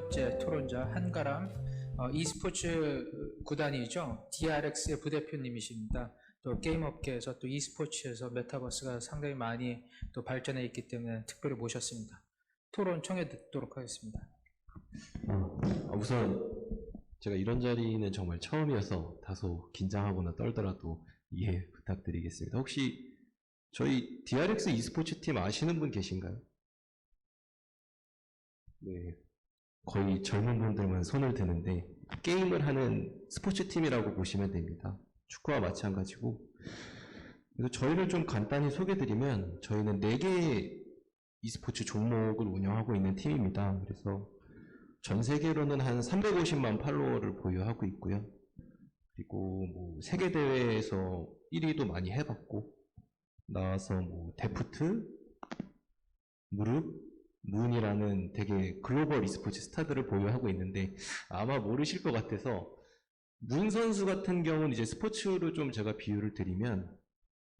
번째 토론자 한가람 e스포츠 구단이죠. DRX의 부대표님이십니다. 또 게임업계에서 또 e스포츠에서 메타버스가 상당히 많이 또 발전해 있기 때문에 특별히 모셨습니다. 토론 청해 듣도록 하겠습니다. 우선 제가 이런 자리는 정말 처음이어서 다소 긴장하거나 떨더라도 이해 부탁드리겠습니다. 혹시 저희 DRX e스포츠 팀 아시는 분 계신가요? 네, 거의 젊은 분들만 손을 드는데 게임을 하는 스포츠 팀이라고 보시면 됩니다. 축구와 마찬가지고. 그래서 저희를 좀 간단히 소개드리면 저희는 4개의 e스포츠 종목을 운영하고 있는 팀입니다. 그래서 전 세계로는 한 350만 팔로워를 보유하고 있고요. 그리고 뭐 세계 대회에서 1위도 많이 해봤고, 나와서 뭐 데프트, 무릎, 문이라는 되게 글로벌 e스포츠 스타들을 보유하고 있는데 아마 모르실 것 같아서 문 선수 같은 경우는 이제 스포츠로 좀 제가 비유를 드리면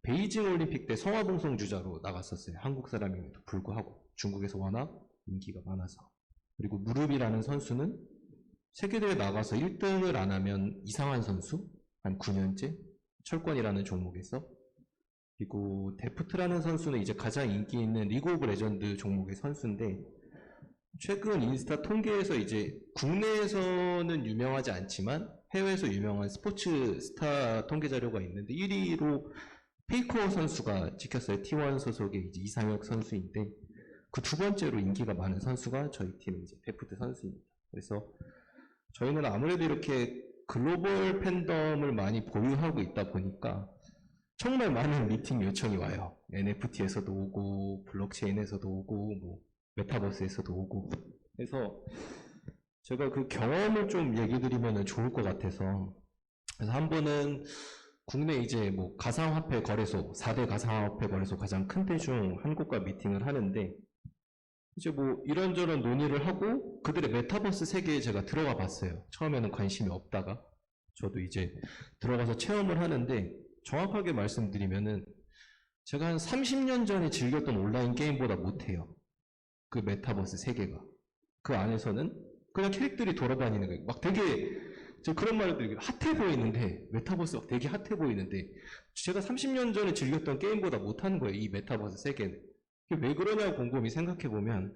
베이징 올림픽 때 성화봉송 주자로 나갔었어요. 한국 사람임에도 불구하고 중국에서 워낙 인기가 많아서. 그리고 무릎이라는 선수는 세계대회 나가서 1등을 안 하면 이상한 선수 한 9년째 철권이라는 종목에서. 그리고 데프트라는 선수는 이제 가장 인기 있는 리그 오브 레전드 종목의 선수인데 최근 인스타 통계에서 이제 국내에서는 유명하지 않지만 해외에서 유명한 스포츠 스타 통계 자료가 있는데 1위로 페이커 선수가 찍혔어요. T1 소속의 이제 이상혁 선수인데 그 두 번째로 인기가 많은 선수가 저희 팀 이제 데프트 선수입니다. 그래서 저희는 아무래도 이렇게 글로벌 팬덤을 많이 보유하고 있다 보니까 정말 많은 미팅 요청이 와요. NFT에서도 오고, 블록체인에서도 오고, 뭐 메타버스에서도 오고. 그래서 제가 그 경험을 좀 얘기 드리면 좋을 것 같아서. 그래서 한 번은 국내 이제 뭐 가상화폐 거래소, 4대 가상화폐 거래소 가장 큰 데 중 한 곳과 미팅을 하는데, 이제 뭐 이런저런 논의를 하고 그들의 메타버스 세계에 제가 들어가 봤어요. 처음에는 관심이 없다가 저도 이제 들어가서 체험을 하는데 정확하게 말씀드리면은 제가 한 30년 전에 즐겼던 온라인 게임보다 못해요. 그 메타버스 세계가. 그 안에서는 그냥 캐릭터들이 돌아다니는 거예요. 막 되게 저 그런 말을 드리고 핫해 보이는데 메타버스가 되게 핫해 보이는데 제가 30년 전에 즐겼던 게임보다 못하는 거예요. 이 메타버스 세계는. 왜 그러냐고 곰곰이 생각해보면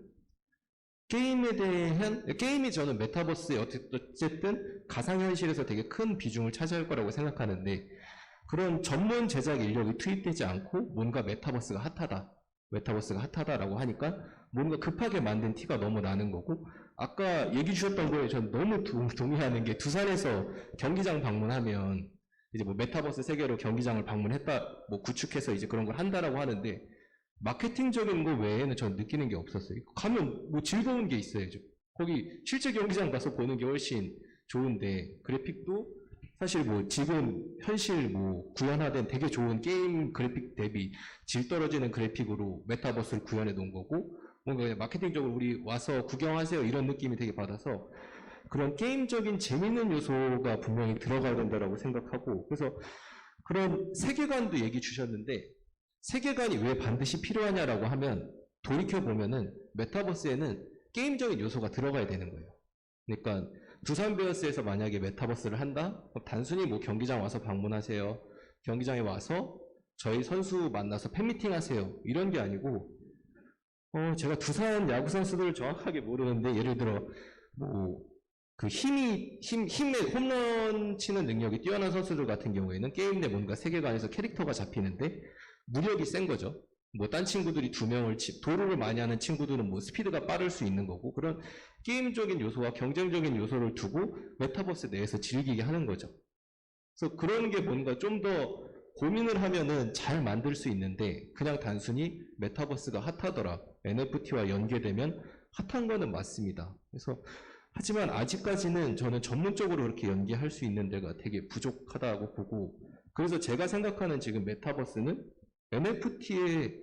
게임이 저는 메타버스에 어쨌든 가상현실에서 되게 큰 비중을 차지할 거라고 생각하는데 그런 전문 제작 인력이 투입되지 않고 뭔가 메타버스가 핫하다라고 하니까 뭔가 급하게 만든 티가 너무 나는 거고 아까 얘기 주셨던 거에 전 너무 동의하는 게 두산에서 경기장 방문하면 이제 뭐 메타버스 세계로 경기장을 방문했다 뭐 구축해서 이제 그런 걸 한다라고 하는데 마케팅적인 거 외에는 전 느끼는 게 없었어요. 가면 뭐 즐거운 게 있어요. 거기 실제 경기장 가서 보는 게 훨씬 좋은데 그래픽도 사실 뭐 지금 현실 뭐 구현화된 되게 좋은 게임 그래픽 대비 질 떨어지는 그래픽으로 메타버스를 구현해 놓은 거고 뭔가 마케팅적으로 우리 와서 구경하세요 이런 느낌이 되게 받아서 그런 게임적인 재밌는 요소가 분명히 들어가야 된다고 생각하고 그래서 그런 세계관도 얘기 주셨는데 세계관이 왜 반드시 필요하냐라고 하면 돌이켜보면은 메타버스에는 게임적인 요소가 들어가야 되는 거예요. 그러니까 두산 베어스에서 만약에 메타버스를 한다? 그럼 단순히 뭐 경기장 와서 방문하세요. 경기장에 와서 저희 선수 만나서 팬미팅 하세요. 이런 게 아니고 제가 두산 야구 선수들을 정확하게 모르는데 예를 들어 뭐 그 힘에 홈런 치는 능력이 뛰어난 선수들 같은 경우에는 게임 내 뭔가 세계관에서 캐릭터가 잡히는데 무력이 센 거죠. 뭐 딴 친구들이 2명을 도루를 많이 하는 친구들은 뭐 스피드가 빠를 수 있는 거고 그런 게임적인 요소와 경쟁적인 요소를 두고 메타버스 내에서 즐기게 하는 거죠. 그래서 그런 게 뭔가 좀 더 고민을 하면은 잘 만들 수 있는데 그냥 단순히 메타버스가 핫하더라. NFT와 연계되면 핫한 거는 맞습니다. 그래서 하지만 아직까지는 저는 전문적으로 그렇게 연계할 수 있는 데가 되게 부족하다고 보고 그래서 제가 생각하는 지금 메타버스는 NFT의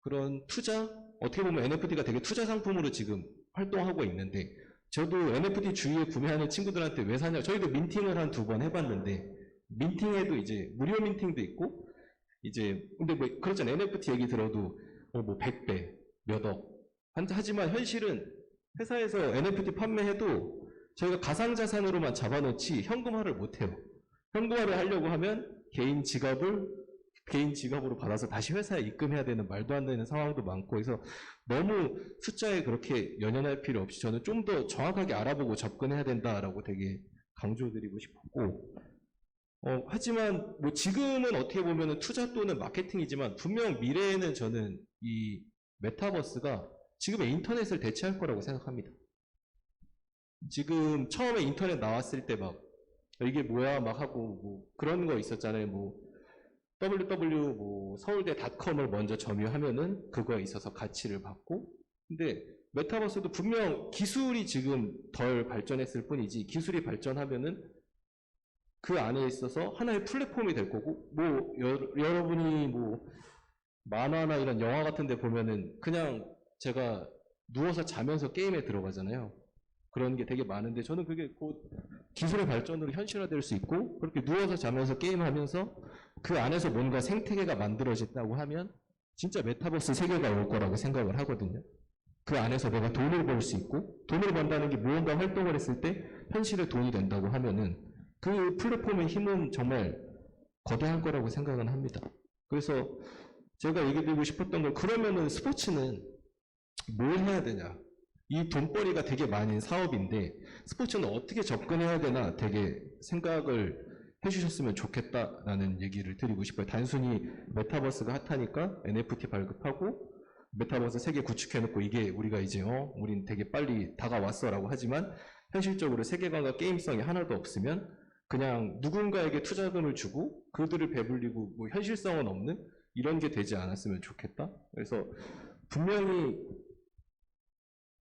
그런 투자? 어떻게 보면 NFT가 되게 투자 상품으로 지금 활동하고 있는데 저도 NFT 주위에 구매하는 친구들한테 왜 사냐 저희도 민팅을 한 2번 해봤는데 민팅에도 이제 무료 민팅도 있고 이제 근데 뭐 그렇잖아요. NFT 얘기 들어도 뭐 100배, 몇 억 하지만 현실은 회사에서 NFT 판매해도 저희가 가상자산으로만 잡아놓지 현금화를 못해요. 현금화를 하려고 하면 개인 지갑으로 받아서 다시 회사에 입금해야 되는 말도 안 되는 상황도 많고 해서 너무 숫자에 그렇게 연연할 필요 없이 저는 좀 더 정확하게 알아보고 접근해야 된다라고 되게 강조드리고 싶었고, 하지만 뭐 지금은 어떻게 보면 투자 또는 마케팅이지만 분명 미래에는 저는 이 메타버스가 지금의 인터넷을 대체할 거라고 생각합니다. 지금 처음에 인터넷 나왔을 때 막 이게 뭐야 막 하고 뭐 그런 거 있었잖아요. 뭐 www 뭐 서울대.com을 먼저 점유하면은 그거에 있어서 가치를 받고, 근데 메타버스도 분명 기술이 지금 덜 발전했을 뿐이지 기술이 발전하면은 그 안에 있어서 하나의 플랫폼이 될 거고, 뭐 여러분이 뭐 만화나 이런 영화 같은 데 보면은 그냥 제가 누워서 자면서 게임에 들어가잖아요. 그런 게 되게 많은데 저는 그게 곧 기술의 발전으로 현실화될 수 있고, 그렇게 누워서 자면서 게임하면서 그 안에서 뭔가 생태계가 만들어졌다고 하면 진짜 메타버스 세계가 올 거라고 생각을 하거든요. 그 안에서 내가 돈을 벌 수 있고, 돈을 번다는 게 무언가 활동을 했을 때 현실에 돈이 된다고 하면은 그 플랫폼의 힘은 정말 거대할 거라고 생각은 합니다. 그래서 제가 얘기 드리고 싶었던 건, 그러면은 스포츠는 뭘 해야 되냐. 이 돈벌이가 되게 많은 사업인데 스포츠는 어떻게 접근해야 되나 되게 생각을 해주셨으면 좋겠다라는 얘기를 드리고 싶어요. 단순히 메타버스가 핫하니까 NFT 발급하고 메타버스 세계 구축해놓고 이게 우리가 이제 우린 되게 빨리 다가왔어라고 하지만 현실적으로 세계관과 게임성이 하나도 없으면 그냥 누군가에게 투자금을 주고 그들을 배불리고 뭐 현실성은 없는 이런 게 되지 않았으면 좋겠다. 그래서 분명히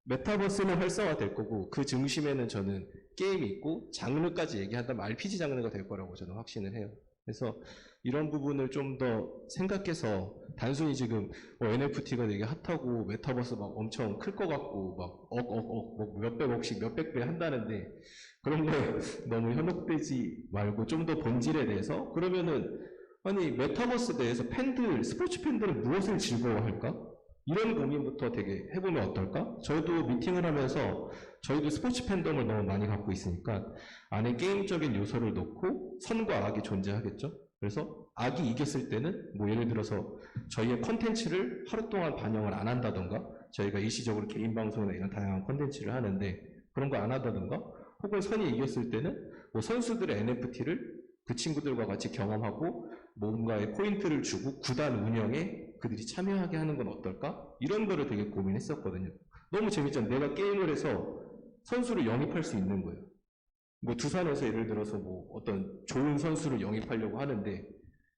메타버스는 활성화될 거고 그 중심에는 저는 게임이 있고 장르까지 얘기한다면 RPG 장르가 될 거라고 저는 확신을 해요. 그래서 이런 부분을 좀 더 생각해서 단순히 지금 NFT가 되게 핫하고 메타버스 막 엄청 클 것 같고 막 뭐 몇백억씩 몇백 배 한다는데 그런 거에 너무 현혹되지 말고 좀 더 본질에 대해서, 그러면은 아니 메타버스 내에서 팬들, 스포츠 팬들은 무엇을 즐거워할까? 이런 고민부터 되게 해보면 어떨까? 저희도 미팅을 하면서 저희도 스포츠 팬덤을 너무 많이 갖고 있으니까 안에 게임적인 요소를 넣고 선과 악이 존재하겠죠? 그래서 악이 이겼을 때는 뭐 예를 들어서 저희의 컨텐츠를 하루 동안 반영을 안 한다던가, 저희가 일시적으로 개인 방송이나 이런 다양한 컨텐츠를 하는데 그런 거 안 한다던가, 혹은 선이 이겼을 때는 뭐 선수들의 NFT를 그 친구들과 같이 경험하고 뭔가의 포인트를 주고 구단 운영에 그들이 참여하게 하는 건 어떨까? 이런 거를 되게 고민했었거든요. 너무 재밌잖아요. 내가 게임을 해서 선수를 영입할 수 있는 거예요. 뭐 두산에서 예를 들어서 뭐 어떤 좋은 선수를 영입하려고 하는데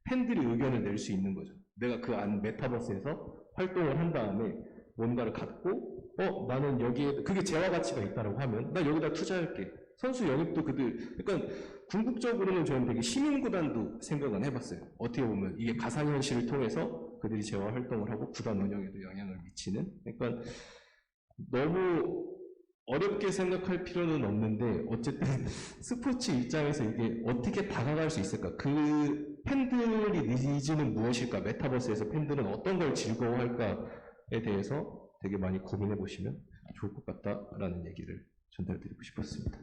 팬들이 의견을 낼 수 있는 거죠. 내가 그 안 메타버스에서 활동을 한 다음에 뭔가를 갖고 나는 여기에 그게 재화 가치가 있다고 하면 나 여기다 투자할게. 선수 영입도 그러니까 궁극적으로는 저는 되게 시민구단도 생각은 해봤어요. 어떻게 보면 이게 가상현실을 통해서 그들이 재화 활동을 하고 구단 운영에도 영향을 미치는. 그러니까 너무 어렵게 생각할 필요는 없는데 어쨌든 스포츠 입장에서 이게 어떻게 다가갈 수 있을까? 그 팬들이 니즈는 무엇일까? 메타버스에서 팬들은 어떤 걸 즐거워할까에 대해서 되게 많이 고민해 보시면 좋을 것 같다라는 얘기를 전달드리고 싶었습니다.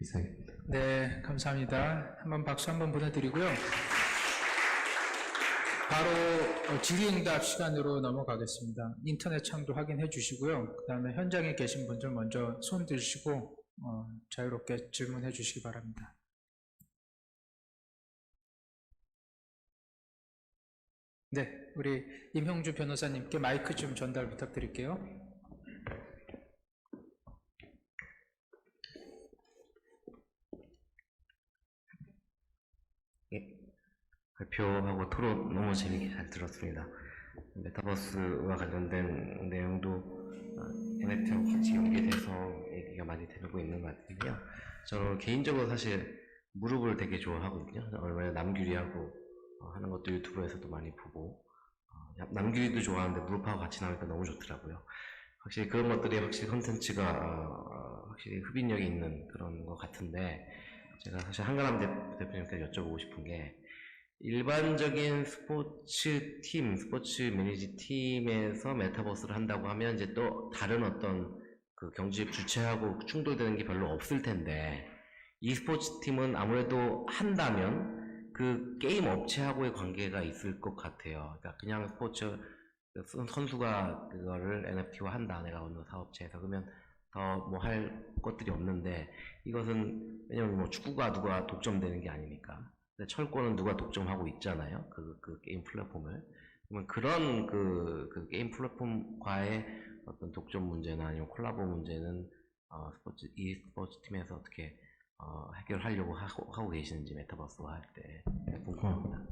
이상입니다. 네, 감사합니다. 박수 한번 보내드리고요. 바로 질의응답 시간으로 넘어가겠습니다. 인터넷 창도 확인해 주시고요. 그 다음에 현장에 계신 분들 먼저 손 드시고 자유롭게 질문해 주시기 바랍니다. 네, 우리 임형주 변호사님께 마이크 좀 전달 부탁드릴게요. 발표하고 토론 너무 재밌게 잘 들었습니다. 메타버스와 관련된 내용도 NFT하고 같이 연계돼서 얘기가 많이 되고 있는 것 같은데요. 저는 개인적으로 사실 무릎을 되게 좋아하거든요. 얼마나 남규리하고 하는 것도 유튜브에서도 많이 보고 남규리도 좋아하는데 무릎하고 같이 나오니까 너무 좋더라고요. 확실히 그런 것들이 확실히 컨텐츠가 확실히 흡인력이 있는 그런 것 같은데, 제가 사실 한가람 대표님께 여쭤보고 싶은 게, 일반적인 스포츠 팀, 스포츠 매니지 팀에서 메타버스를 한다고 하면 이제 또 다른 어떤 그 경집 주체하고 충돌되는 게 별로 없을 텐데 e스포츠 팀은 아무래도 한다면 그 게임 업체하고의 관계가 있을 것 같아요. 그러니까 그냥 스포츠 선수가 그거를 NFT화 한다, 내가 어느 사업체에서, 그러면 더 뭐 할 것들이 없는데, 이것은 왜냐면 뭐 축구가 누가 독점되는 게 아니니까. 근데 철권은 누가 독점하고 있잖아요. 그 게임 플랫폼을. 그러면 그런 그 게임 플랫폼과의 어떤 독점 문제나 아니면 콜라보 문제는 e스포츠 팀에서 어떻게 해결하려고 하고 계시는지, 메타버스화 할 때 궁금합니다.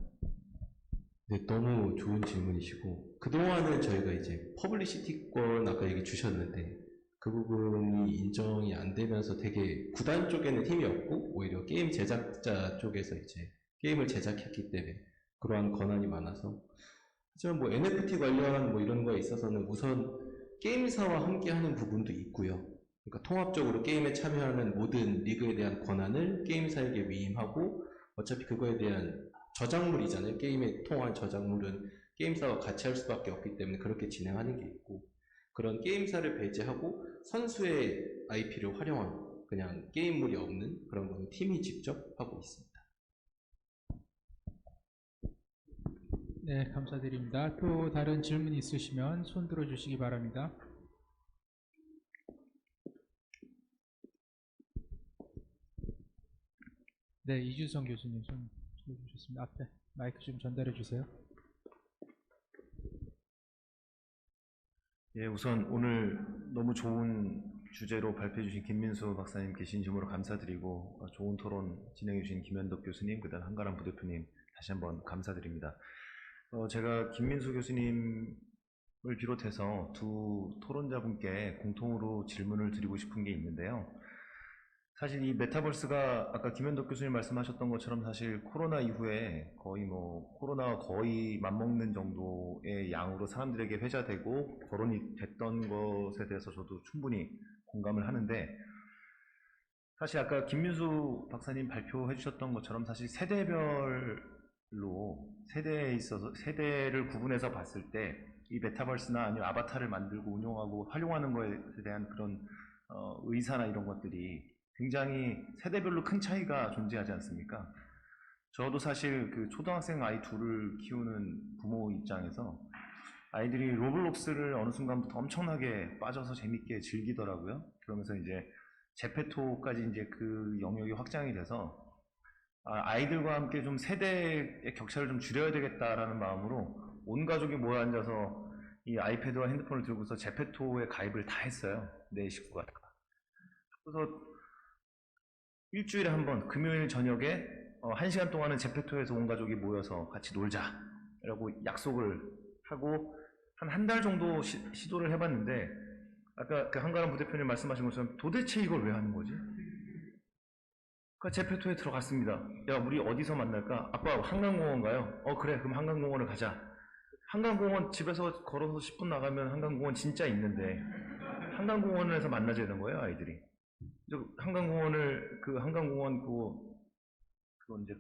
네, 너무 좋은 질문이시고, 그동안은 저희가 이제 퍼블리시티권 아까 얘기 주셨는데, 그 부분이 인정이 안 되면서 되게 구단 쪽에는 힘이 없고, 오히려 게임 제작자 쪽에서 이제 게임을 제작했기 때문에 그러한 권한이 많아서. 하지만 뭐 NFT 관련 뭐 이런 거에 있어서는 우선 게임사와 함께 하는 부분도 있고요. 그러니까 통합적으로 게임에 참여하는 모든 리그에 대한 권한을 게임사에게 위임하고, 어차피 그거에 대한 저작물이잖아요. 게임에 통한 저작물은 게임사와 같이 할 수밖에 없기 때문에 그렇게 진행하는 게 있고, 그런 게임사를 배제하고 선수의 IP를 활용한 그냥 게임물이 없는 그런 건 팀이 직접 하고 있습니다. 네, 감사드립니다. 또 다른 질문 있으시면 손 들어주시기 바랍니다. 네, 이주성 교수님 손 들어주셨습니다. 앞에 마이크 좀 전달해 주세요. 예, 우선 오늘 너무 좋은 주제로 발표해 주신 김민수 박사님께 진심으로 감사드리고, 좋은 토론 진행해 주신 김현덕 교수님, 그다음 한가람 부대표님 다시 한번 감사드립니다. 제가 김민수 교수님을 비롯해서 두 토론자분께 공통으로 질문을 드리고 싶은 게 있는데요. 사실 이 메타버스가 아까 김현덕 교수님 말씀하셨던 것처럼 사실 코로나 이후에 거의 뭐 코로나와 거의 맞먹는 정도의 양으로 사람들에게 회자되고 거론이 됐던 것에 대해서 저도 충분히 공감을 하는데, 사실 아까 김민수 박사님 발표해 주셨던 것처럼 사실 세대별로 세대에 있어서 세대를 구분해서 봤을 때 이 메타버스나 아니면 아바타를 만들고 운용하고 활용하는 것에 대한 그런 의사나 이런 것들이 굉장히 세대별로 큰 차이가 존재하지 않습니까? 저도 사실 그 초등학생 아이 둘을 키우는 부모 입장에서 아이들이 로블록스를 어느 순간부터 엄청나게 빠져서 재밌게 즐기더라고요. 그러면서 이제 제페토까지 이제 그 영역이 확장이 돼서 아이들과 함께 좀 세대의 격차를 좀 줄여야 되겠다라는 마음으로 온 가족이 모여 앉아서 이 아이패드와 핸드폰을 들고서 제페토에 가입을 다 했어요. 내 식구가 다. 그래서 일주일에 한 번 금요일 저녁에 1시간 동안은 제페토에서 온 가족이 모여서 같이 놀자라고 약속을 하고 한 달 정도 시도를 해봤는데, 아까 그 한가람 부대표님 말씀하신 것처럼 도대체 이걸 왜 하는 거지? 그러니까 제페토에 들어갔습니다. 야, 우리 어디서 만날까? 아빠 한강공원 가요? 그래, 그럼 한강공원을 가자. 한강공원 집에서 걸어서 10분 나가면 한강공원 진짜 있는데 한강공원에서 만나자 되는 거예요, 아이들이. 한강공원을 그거 이제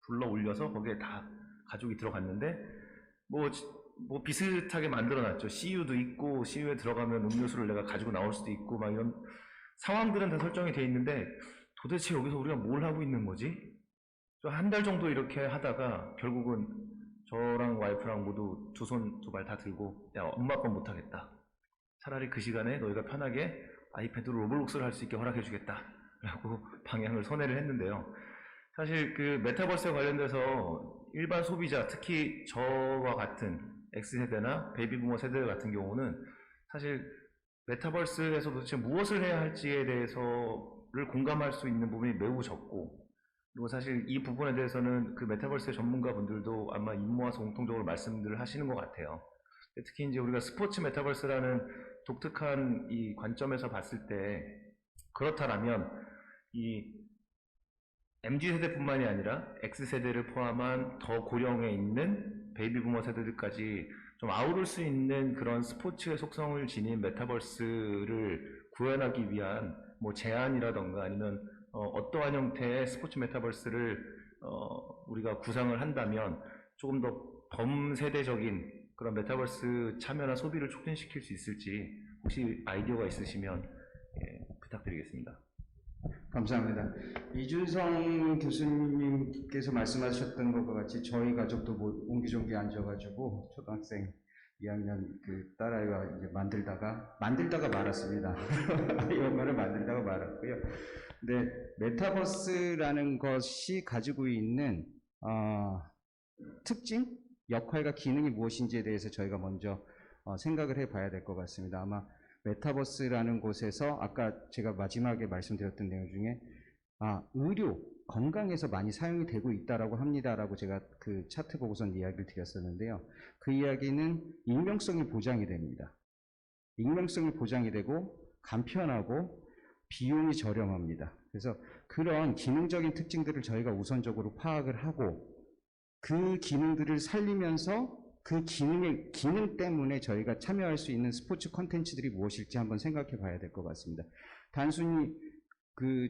불러 올려서 거기에 다 가족이 들어갔는데 뭐 비슷하게 만들어놨죠. CU도 있고 CU에 들어가면 음료수를 내가 가지고 나올 수도 있고 막 이런 상황들은 다 설정이 돼 있는데, 도대체 여기서 우리가 뭘 하고 있는 거지? 한 달 정도 이렇게 하다가 결국은 저랑 와이프랑 모두 두 손 두 발 다 들고, 야, 엄마 아빠 못하겠다. 차라리 그 시간에 너희가 편하게 아이패드로 로블록스를 할 수 있게 허락해 주겠다 라고 방향을 선회를 했는데요. 사실 그 메타버스에 관련돼서 일반 소비자, 특히 저와 같은 X세대나 베이비부머 세대 같은 경우는 사실 메타버스에서 도대체 무엇을 해야 할지에 대해서를 공감할 수 있는 부분이 매우 적고, 그리고 사실 이 부분에 대해서는 그 메타버스의 전문가분들도 아마 입 모아서 공통적으로 말씀들을 하시는 것 같아요. 특히 이제 우리가 스포츠 메타버스라는 독특한 이 관점에서 봤을 때, 그렇다라면 이 MZ세대뿐만이 아니라 X세대를 포함한 더 고령에 있는 베이비부머 세대들까지 좀 아우를 수 있는 그런 스포츠의 속성을 지닌 메타버스를 구현하기 위한 뭐 제안이라던가 아니면 어떠한 형태의 스포츠 메타버스를 우리가 구상을 한다면 조금 더 범세대적인 그런 메타버스 참여나 소비를 촉진시킬 수 있을지 혹시 아이디어가 있으시면 부탁드리겠습니다. 감사합니다. 이준성 교수님께서 말씀하셨던 것과 같이 저희 가족도 뭐 옹기종기 앉아가지고 초등학생 2학년 그 딸아이와 이제 만들다가 말았습니다. 영화를 만들다가 말았고요. 근데 메타버스라는 것이 가지고 있는 특징, 역할과 기능이 무엇인지에 대해서 저희가 먼저 생각을 해봐야 될 것 같습니다. 아마 메타버스라는 곳에서 아까 제가 마지막에 말씀드렸던 내용 중에 의료, 건강에서 많이 사용이 되고 있다라고 합니다라고 제가 그 차트 보고선 이야기를 드렸었는데요. 그 이야기는 익명성이 보장이 됩니다. 익명성이 보장이 되고 간편하고 비용이 저렴합니다. 그래서 그런 기능적인 특징들을 저희가 우선적으로 파악을 하고 그 기능들을 살리면서 그 기능 때문에 저희가 참여할 수 있는 스포츠 콘텐츠들이 무엇일지 한번 생각해 봐야 될 것 같습니다. 단순히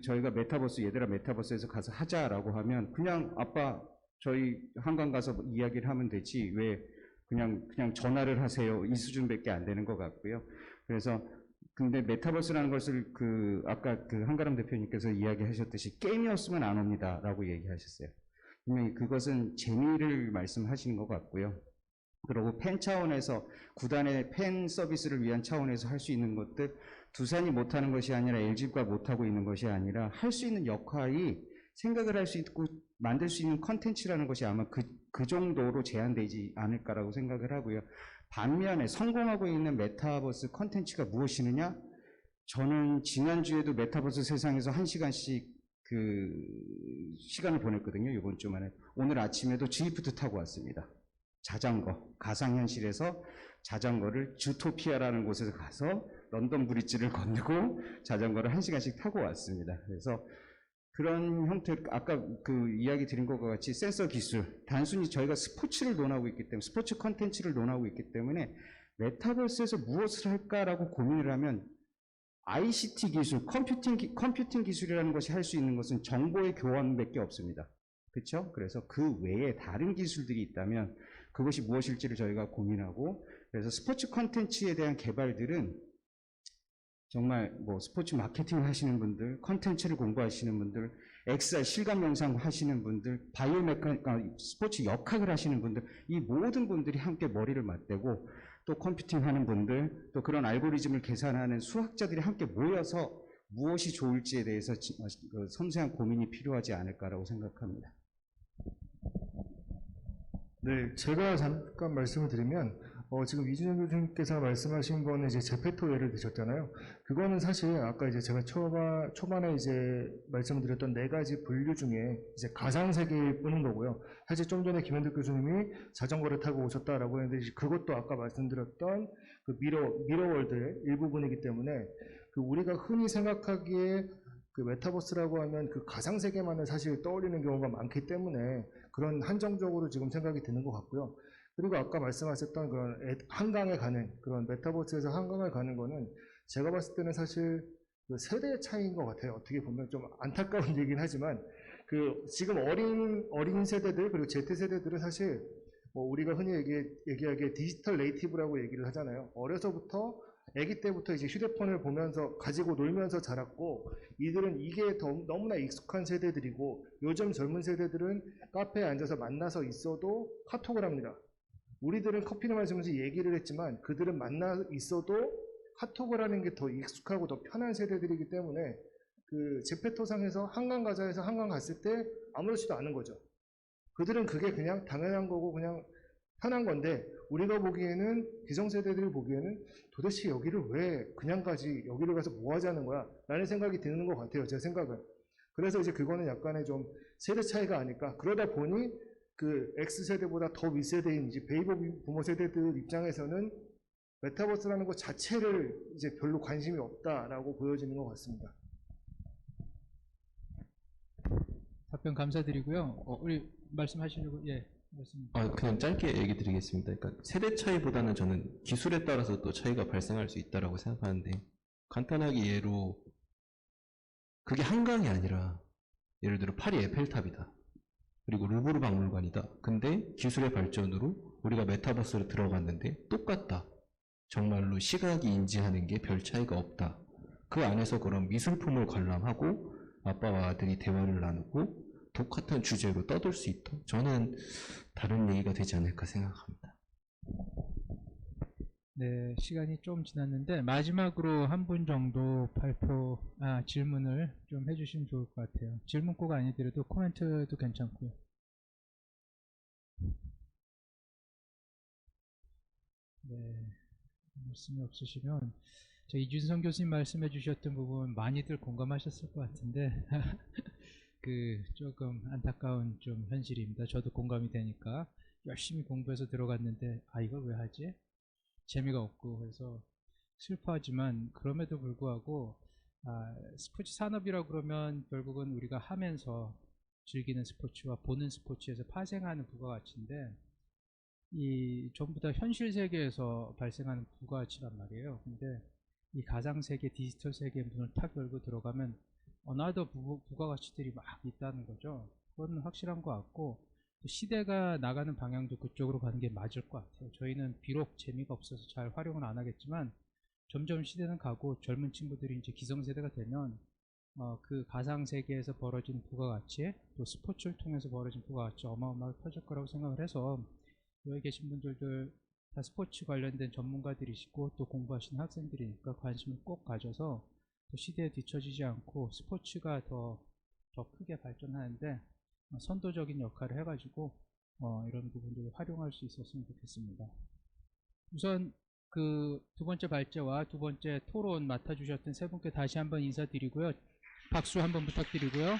저희가 메타버스, 얘들아 메타버스에서 가서 하자라고 하면 그냥 아빠 저희 한강 가서 이야기를 하면 되지 왜 그냥 전화를 하세요 이 수준밖에 안 되는 것 같고요. 그래서 근데 메타버스라는 것을 아까 한가람 대표님께서 이야기하셨듯이 게임이었으면 안 옵니다라고 얘기하셨어요. 분명히 그것은 재미를 말씀하시는 것 같고요. 그리고 팬 차원에서 구단의 팬 서비스를 위한 차원에서 할 수 있는 것들 두산이 못하는 것이 아니라 LG가 못하고 있는 것이 아니라 할 수 있는 역할이 생각을 할 수 있고 만들 수 있는 컨텐츠라는 것이 아마 그 정도로 제한되지 않을까라고 생각을 하고요. 반면에 성공하고 있는 메타버스 컨텐츠가 무엇이느냐? 저는 지난주에도 메타버스 세상에서 1시간씩 시간을 보냈거든요. 이번 주만에. 오늘 아침에도 G프트 타고 왔습니다. 자전거, 가상현실에서 자전거를 주토피아라는 곳에서 가서 런던 브리지를 건너고 자전거를 1시간씩 타고 왔습니다. 그래서 그런 형태, 아까 이야기 드린 것과 같이 센서 기술, 단순히 저희가 스포츠를 논하고 있기 때문에, 스포츠 컨텐츠를 논하고 있기 때문에 메타버스에서 무엇을 할까라고 고민을 하면 ICT 기술, 컴퓨팅 기술이라는 것이 할 수 있는 것은 정보의 교환밖에 없습니다. 그렇죠? 그래서 그 외에 다른 기술들이 있다면 그것이 무엇일지를 저희가 고민하고, 그래서 스포츠 컨텐츠에 대한 개발들은 정말 뭐 스포츠 마케팅을 하시는 분들, 컨텐츠를 공부하시는 분들, XR 실감 영상 하시는 분들, 스포츠 역학을 하시는 분들, 이 모든 분들이 함께 머리를 맞대고 또 컴퓨팅 하는 분들, 또 그런 알고리즘을 계산하는 수학자들이 함께 모여서 무엇이 좋을지에 대해서 섬세한 고민이 필요하지 않을까라고 생각합니다. 네, 제가 잠깐 말씀을 드리면 지금 이준영 교수님께서 말씀하신 거는 이제 제페토 예를 드셨잖아요. 그거는 사실 아까 이제 제가 초반에 이제 말씀드렸던 4가지 분류 중에 이제 가상 세계일 뿐인 거고요. 사실 좀 전에 김현득 교수님이 자전거를 타고 오셨다라고 했는데 그것도 아까 말씀드렸던 그 미러월드의 일부분이기 때문에 우리가 흔히 생각하기에 메타버스라고 하면 가상 세계만을 사실 떠올리는 경우가 많기 때문에 그런 한정적으로 지금 생각이 드는 것 같고요. 그리고 아까 말씀하셨던 그런 한강에 가는 그런 메타버스에서 한강을 가는 거는 제가 봤을 때는 사실 세대의 차이인 것 같아요. 어떻게 보면 좀 안타까운 얘기긴 하지만 지금 어린 세대들 그리고 Z세대들은 사실 뭐 우리가 흔히 얘기하기에 디지털 네이티브라고 얘기를 하잖아요. 어려서부터 아기 때부터 이제 휴대폰을 보면서 가지고 놀면서 자랐고 이들은 이게 너무나 익숙한 세대들이고 요즘 젊은 세대들은 카페에 앉아서 만나서 있어도 카톡을 합니다. 우리들은 커피를 마시면서 얘기를 했지만 그들은 만나 있어도 카톡을 하는 게 더 익숙하고 더 편한 세대들이기 때문에 제페토상에서 한강 가자 해서 한강 갔을 때 아무렇지도 않은 거죠. 그들은 그게 그냥 당연한 거고 그냥 편한 건데 우리가 보기에는 기성세대들이 보기에는 도대체 여기를 왜 그냥 가지 여기를 가서 뭐 하자는 거야 라는 생각이 드는 것 같아요. 제 생각은. 그래서 이제 그거는 약간의 좀 세대 차이가 아닐까. 그러다 보니 X세대보다 더 윗세대인 이제 베이비 부모 세대들 입장에서는 메타버스라는 것 자체를 이제 별로 관심이 없다라고 보여지는 것 같습니다. 답변 감사드리고요. 우리 말씀하시려고 말씀. 그냥 짧게 얘기 드리겠습니다. 그러니까 세대 차이보다는 저는 기술에 따라서 또 차이가 발생할 수 있다라고 생각하는데, 간단하게 예로 그게 한강이 아니라 예를 들어 파리 에펠탑이다. 그리고 루브르 박물관이다. 근데 기술의 발전으로 우리가 메타버스로 들어갔는데 똑같다. 정말로 시각이 인지하는 게 별 차이가 없다. 그 안에서 그런 미술품을 관람하고 아빠와 아들이 대화를 나누고 똑같은 주제로 떠들 수 있도록 저는 다른 얘기가 되지 않을까 생각합니다. 네, 시간이 좀 지났는데 마지막으로 한 분 정도 질문을 좀 해주시면 좋을 것 같아요. 질문 꼭 아니더라도 코멘트도 괜찮고요. 네, 말씀이 없으시면 이준성 교수님 말씀해 주셨던 부분 많이들 공감하셨을 것 같은데 조금 안타까운 좀 현실입니다. 저도 공감이 되니까 열심히 공부해서 들어갔는데 이걸 왜 하지? 재미가 없고 그래서 슬퍼하지만 그럼에도 불구하고 스포츠 산업이라고 그러면 결국은 우리가 하면서 즐기는 스포츠와 보는 스포츠에서 파생하는 부가가치인데 이 전부 다 현실 세계에서 발생하는 부가가치란 말이에요. 근데 이 가상 세계, 디지털 세계에 문을 탁 열고 들어가면 어나더 부가가치들이 막 있다는 거죠. 그건 확실한 것 같고 또 시대가 나가는 방향도 그쪽으로 가는 게 맞을 것 같아요. 저희는 비록 재미가 없어서 잘 활용을 안 하겠지만 점점 시대는 가고 젊은 친구들이 이제 기성세대가 되면 그 가상 세계에서 벌어진 부가가치 또 스포츠를 통해서 벌어진 부가가치 어마어마하게 커질 거라고 생각을 해서 여기 계신 분들도 다 스포츠 관련된 전문가들이시고 또 공부하시는 학생들이니까 관심을 꼭 가져서 또 시대에 뒤처지지 않고 스포츠가 더 크게 발전하는데 선도적인 역할을 해가지고 이런 부분들을 활용할 수 있었으면 좋겠습니다. 우선 그 두 번째 발제와 두 번째 토론 맡아주셨던 세 분께 다시 한번 인사드리고요. 박수 한번 부탁드리고요.